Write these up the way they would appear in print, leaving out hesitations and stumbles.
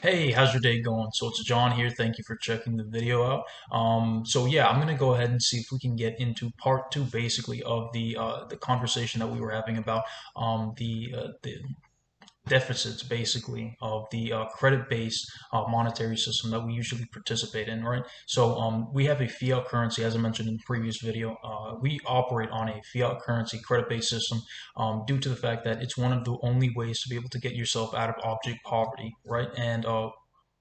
Hey, how's your day going? So it's John here. Thank you for checking the video out. So yeah, I'm gonna go ahead and see if we can get into part two, basically, of the conversation that we were having about the deficits, basically, of the credit-based monetary system that we usually participate in, right? So we have a fiat currency, as I mentioned in the previous video. We operate on a fiat currency credit-based system due to the fact that it's one of the only ways to be able to get yourself out of object poverty, right? And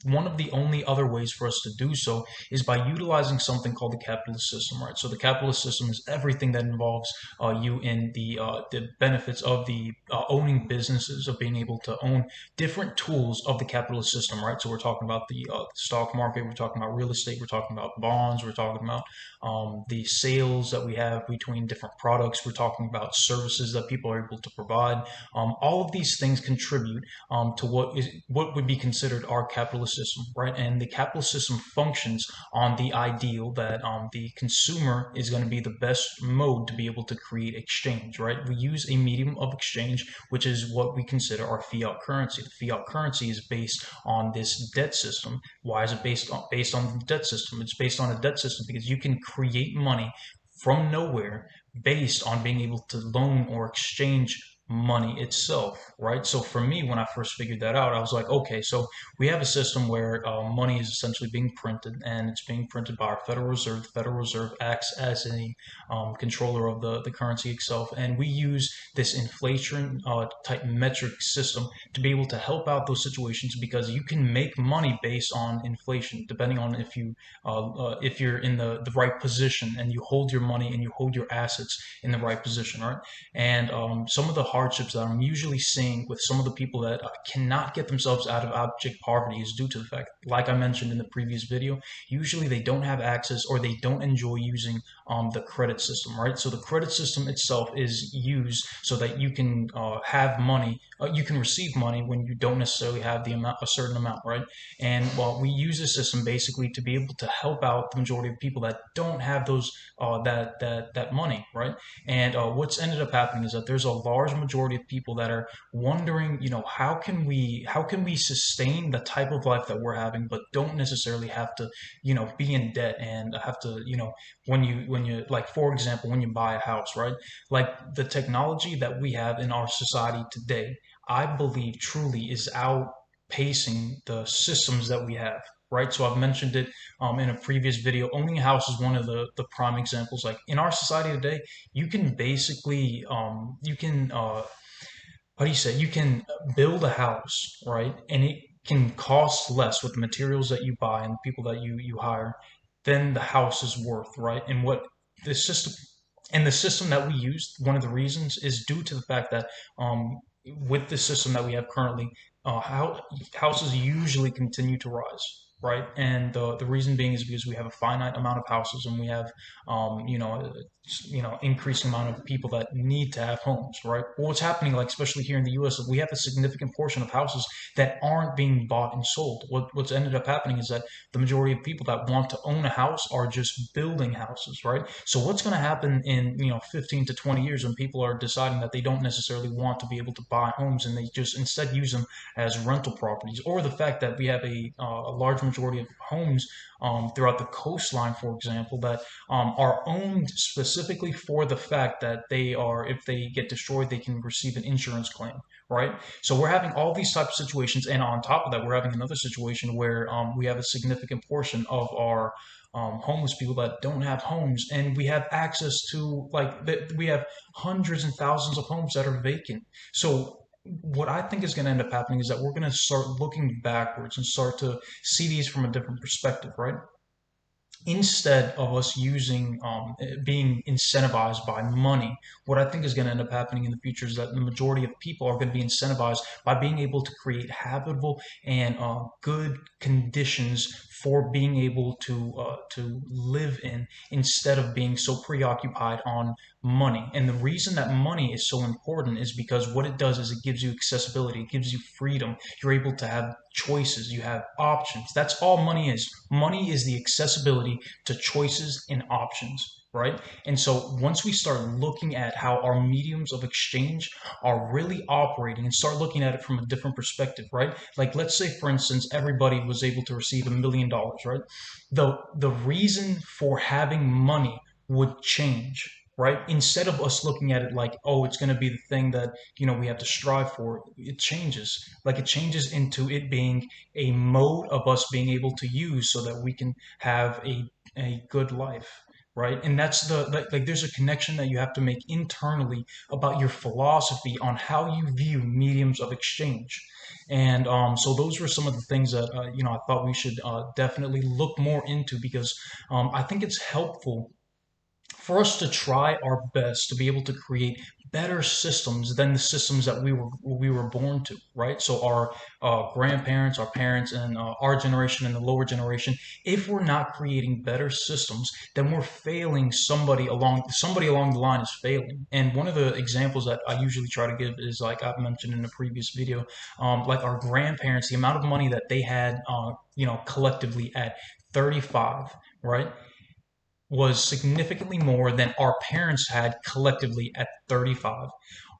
one of the only other ways for us to do so is by utilizing something called the capitalist system, right? So the capitalist system is everything that involves you in the benefits of the owning businesses, of being able to own different tools of the capitalist system, right? So we're talking about the stock market, we're talking about real estate, we're talking about bonds, we're talking about the sales that we have between different products, we're talking about services that people are able to provide. All of these things contribute to what would be considered our capitalist system, right? And the capitalist system functions on the ideal that the consumer is going to be the best mode to be able to create exchange, right? We use a medium of exchange, which is what we consider our fiat currency. The fiat currency is based on this debt system. Why is it based on the debt system? It's based on a debt system because you can create money from nowhere based on being able to loan or exchange money itself, right? So for me, when I first figured that out, I was like, okay, so we have a system where money is essentially being printed, and it's being printed by our Federal Reserve. The Federal Reserve acts as a controller of the currency itself, and we use this inflation type metric system to be able to help out those situations because you can make money based on inflation, depending on if you're in the right position and you hold your money and you hold your assets in the right position, right? And some of the hardships that I'm usually seeing with some of the people that cannot get themselves out of abject poverty is due to the fact, like I mentioned in the previous video, usually they don't have access or they don't enjoy using the credit system, right? So the credit system itself is used so that you can have money, you can receive money when you don't necessarily have a certain amount, right? And well, we use the system basically to be able to help out the majority of people that don't have those that money, right? And what's ended up happening is that there's a large majority of people that are wondering, how can we sustain the type of life that we're having, but don't necessarily have to, be in debt and have to, when you like, for example, when you buy a house, right? Like the technology that we have in our society today, I believe truly is outpacing the systems that we have. Right, so I've mentioned it in a previous video. Owning a house is one of the prime examples. Like in our society today, you can basically you can how do you say, you can build a house, right? And it can cost less with the materials that you buy and the people that you hire than the house is worth, right? And what the system the system that we use, one of the reasons is due to the fact that with the system that we have currently, houses usually continue to rise, right? And the reason being is because we have a finite amount of houses, and we have um, you know increasing amount of people that need to have homes, right? Well, what's happening, like especially here in the U.S., we have a significant portion of houses that aren't being bought and sold. What's ended up happening is that the majority of people that want to own a house are just building houses, right? So what's going to happen in 15 to 20 years when people are deciding that they don't necessarily want to be able to buy homes and they just instead use them as rental properties, or the fact that we have a large majority of homes throughout the coastline, for example, that are owned specifically for the fact that they are, if they get destroyed, they can receive an insurance claim, right? So we're having all these types of situations, and on top of that, we're having another situation where we have a significant portion of our homeless people that don't have homes, and we have access to, like, we have hundreds and thousands of homes that are vacant. So what I think is going to end up happening is that we're going to start looking backwards and start to see these from a different perspective, right? Instead of us being incentivized by money, what I think is going to end up happening in the future is that the majority of people are going to be incentivized by being able to create habitable and good conditions for being able to live in, instead of being so preoccupied on money. And the reason that money is so important is because what it does is it gives you accessibility, it gives you freedom. You're able to have choices, you have options. That's all money is. Money is the accessibility to choices and options. right? And so once we start looking at how our mediums of exchange are really operating and start looking at it from a different perspective, right? Like let's say for instance everybody was able to receive $1 million, right? The reason for having money would change, right? Instead of us looking at it like, oh, it's going to be the thing that, we have to strive for, it changes. Like it changes into it being a mode of us being able to use so that we can have a good life, right? And that's like there's a connection that you have to make internally about your philosophy on how you view mediums of exchange. And so those were some of the things that I thought we should definitely look more into, because I think it's helpful for us to try our best to be able to create better systems than the systems that we were born to, right? So our grandparents, our parents, and our generation and the lower generation, if we're not creating better systems, then we're failing somebody along the line is failing. And one of the examples that I usually try to give is like I've mentioned in a previous video, like our grandparents, the amount of money that they had, collectively at 35, right, was significantly more than our parents had collectively at 35.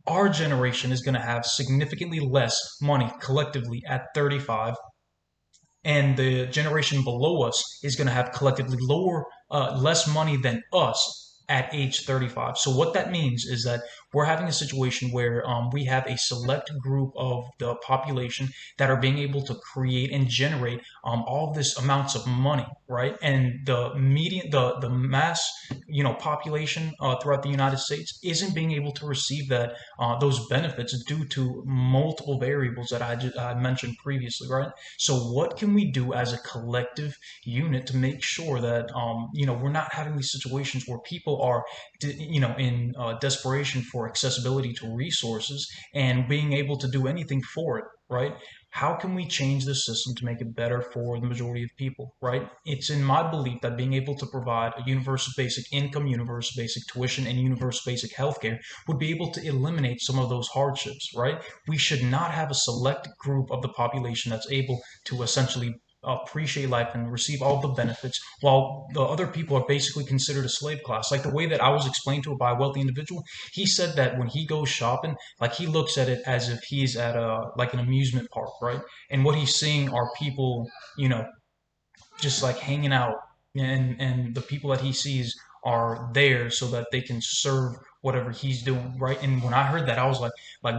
Our generation is going to have significantly less money collectively at 35, and the generation below us is going to have collectively less money than us at age 35. So what that means is that we're having a situation where we have a select group of the population that are being able to create and generate all of this amounts of money, right? And the mass, population throughout the United States isn't being able to receive those benefits due to multiple variables that I mentioned previously, right? So what can we do as a collective unit to make sure that we're not having these situations where people are in desperation for accessibility to resources and being able to do anything for it, right? How can we change the system to make it better for the majority of people, right? It's in my belief that being able to provide a universal basic income, universal basic tuition, and universal basic healthcare would be able to eliminate some of those hardships, right? We should not have a select group of the population that's able to essentially appreciate life and receive all the benefits, while the other people are basically considered a slave class. Like the way that I was explained to it by a wealthy individual, he said that when he goes shopping, like he looks at it as if he's at an amusement park, right? And what he's seeing are people, just like hanging out, and the people that he sees are there so that they can serve whatever he's doing, right? And when I heard that, I was like,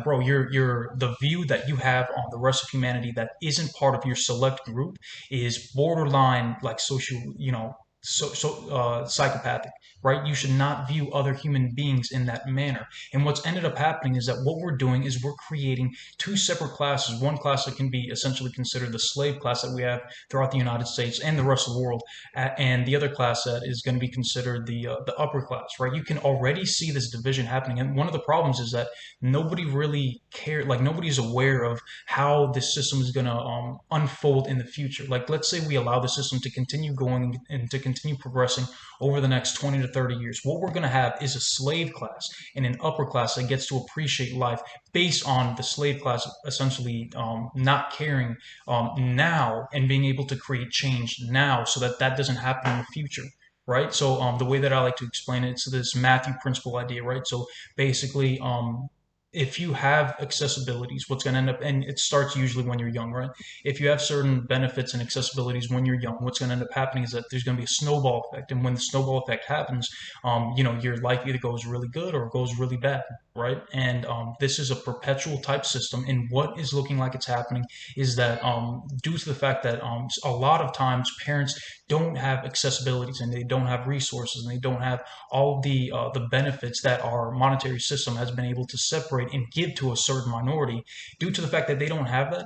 bro, you're the view that you have on the rest of humanity that isn't part of your select group is borderline like social, psychopathic, right? You should not view other human beings in that manner. And what's ended up happening is that what we're doing is we're creating two separate classes. One class that can be essentially considered the slave class that we have throughout the United States and the rest of the world, and the other class that is going to be considered the upper class, right? You can already see this division happening, and one of the problems is that nobody really cares, like nobody's aware of how this system is going to unfold in the future. Like let's say we allow the system to continue going and to continue progressing over the next 20 to 30 years. What we're going to have is a slave class and an upper class that gets to appreciate life based on the slave class essentially not caring now and being able to create change now so that that doesn't happen in the future, right? So the way that I like to explain it, it's this Matthew principle idea, right? So basically, if you have accessibilities, what's going to end up, and it starts usually when you're young, right? If you have certain benefits and accessibilities when you're young, what's going to end up happening is that there's going to be a snowball effect. And when the snowball effect happens, your life either goes really good or goes really bad, right? And this is a perpetual type system. And what is looking like it's happening is that due to the fact that a lot of times parents don't have accessibilities and they don't have resources and they don't have all the benefits that our monetary system has been able to separate and give to a certain minority, due to the fact that they don't have that,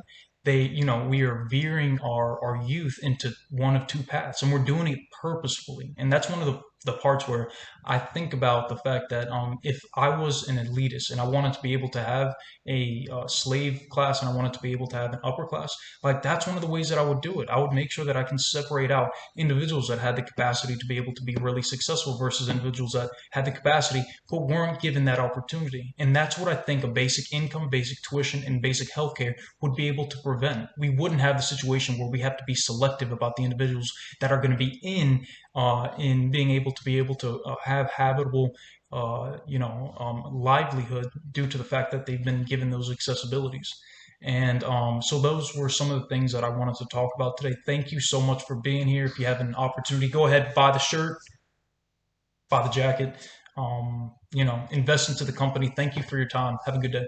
we are veering our youth into one of two paths, and we're doing it purposefully. And that's one of the parts where I think about the fact that if I was an elitist and I wanted to be able to have a slave class and I wanted to be able to have an upper class, like that's one of the ways that I would do it. I would make sure that I can separate out individuals that had the capacity to be able to be really successful versus individuals that had the capacity but weren't given that opportunity. And that's what I think a basic income, basic tuition, and basic healthcare would be able to prevent. We wouldn't have the situation where we have to be selective about the individuals that are going to be in being able to be able to have habitable, livelihood due to the fact that they've been given those accessibilities. And so those were some of the things that I wanted to talk about today. Thank you so much for being here. If you have an opportunity, go ahead, buy the shirt, buy the jacket, invest into the company. Thank you for your time. Have a good day.